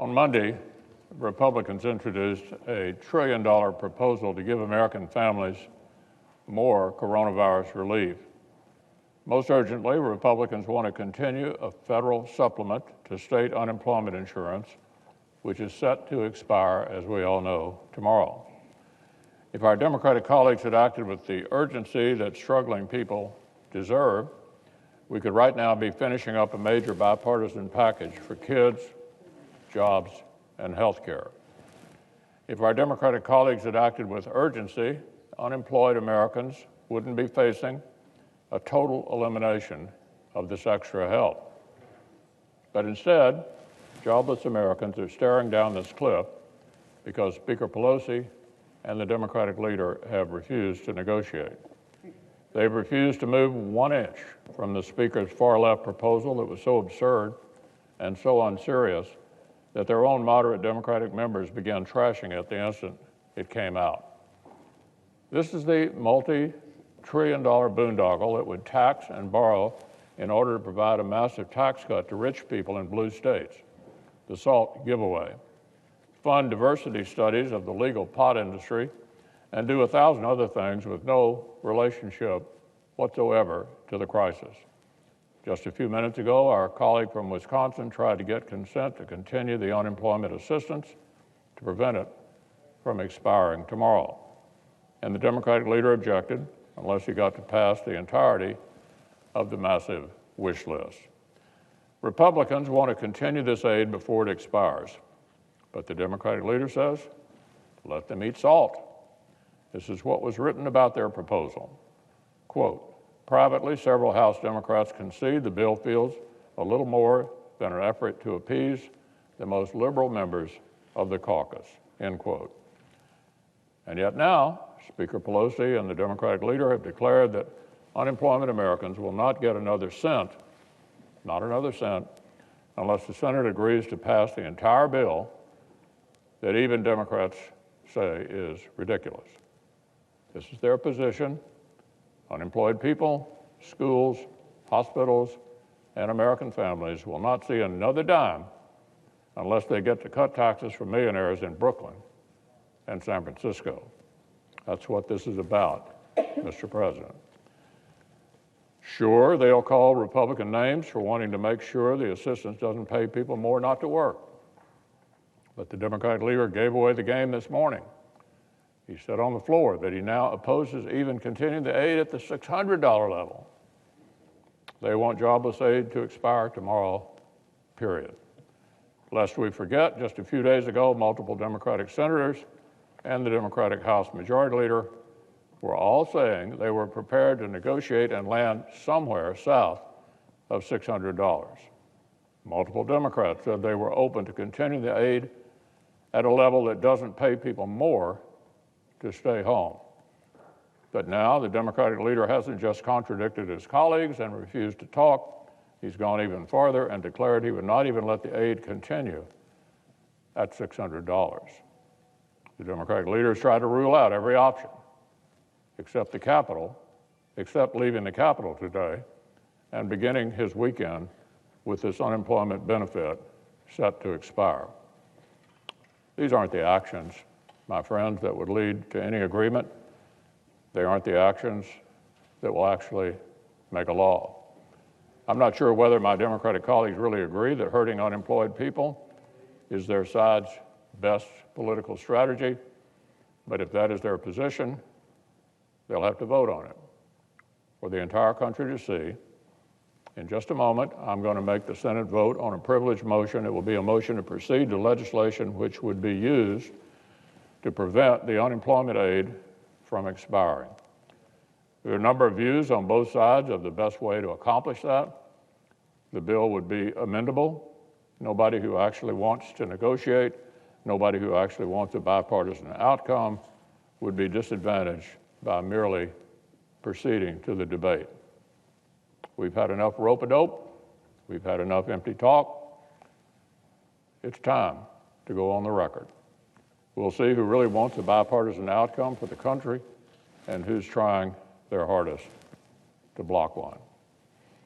On Monday, Republicans introduced a $1 trillion proposal to give American families more coronavirus relief. Most urgently, Republicans want to continue a federal supplement to state unemployment insurance, which is set to expire, as we all know, tomorrow. If our Democratic colleagues had acted with the urgency that struggling people deserve, we could right now be finishing up a major bipartisan package for kids, jobs, and health care. If our Democratic colleagues had acted with urgency, unemployed Americans wouldn't be facing a total elimination of this extra help. But instead, jobless Americans are staring down this cliff because Speaker Pelosi and the Democratic leader have refused to negotiate. They've refused to move 1 inch from the Speaker's far-left proposal that was so absurd and so unserious that their own moderate Democratic members began trashing it the instant it came out. This is the multi-trillion-dollar boondoggle that would tax and borrow in order to provide a massive tax cut to rich people in blue states, the SALT giveaway, fund diversity studies of the legal pot industry, and do 1,000 other things with no relationship whatsoever to the crisis. Just a few minutes ago, our colleague from Wisconsin tried to get consent to continue the unemployment assistance to prevent it from expiring tomorrow. And the Democratic leader objected unless he got to pass the entirety of the massive wish list. Republicans want to continue this aid before it expires, but the Democratic leader says, let them eat salt. This is what was written about their proposal. Quote, privately, several House Democrats concede the bill feels a little more than an effort to appease the most liberal members of the caucus, end quote. And yet now, Speaker Pelosi and the Democratic leader have declared that unemployment Americans will not get another cent, not another cent, unless the Senate agrees to pass the entire bill that even Democrats say is ridiculous. This is their position. Unemployed people, schools, hospitals, and American families will not see another dime unless they get to cut taxes for millionaires in Brooklyn and San Francisco. That's what this is about, Mr. President. Sure, they'll call Republican names for wanting to make sure the assistance doesn't pay people more not to work. But the Democratic leader gave away the game this morning. He said on the floor that he now opposes even continuing the aid at the $600 level. They want jobless aid to expire tomorrow, period. Lest we forget, just a few days ago, multiple Democratic senators and the Democratic House Majority Leader were all saying they were prepared to negotiate and land somewhere south of $600. Multiple Democrats said they were open to continue the aid at a level that doesn't pay people more to stay home. But now the Democratic leader hasn't just contradicted his colleagues and refused to talk. He's gone even farther and declared he would not even let the aid continue at $600. The Democratic leaders tried to rule out every option except leaving the Capitol today and beginning his weekend with this unemployment benefit set to expire. These aren't the actions, my friends, that would lead to any agreement. They aren't the actions that will actually make a law. I'm not sure whether my Democratic colleagues really agree that hurting unemployed people is their side's best political strategy, but if that is their position, they'll have to vote on it for the entire country to see. In just a moment, I'm going to make the Senate vote on a privileged motion. It will be a motion to proceed to legislation which would be used to prevent the unemployment aid from expiring. There are a number of views on both sides of the best way to accomplish that. The bill would be amendable. Nobody who actually wants to negotiate, nobody who actually wants a bipartisan outcome would be disadvantaged by merely proceeding to the debate. We've had enough rope-a-dope. We've had enough empty talk. It's time to go on the record. We'll see who really wants a bipartisan outcome for the country and who's trying their hardest to block one.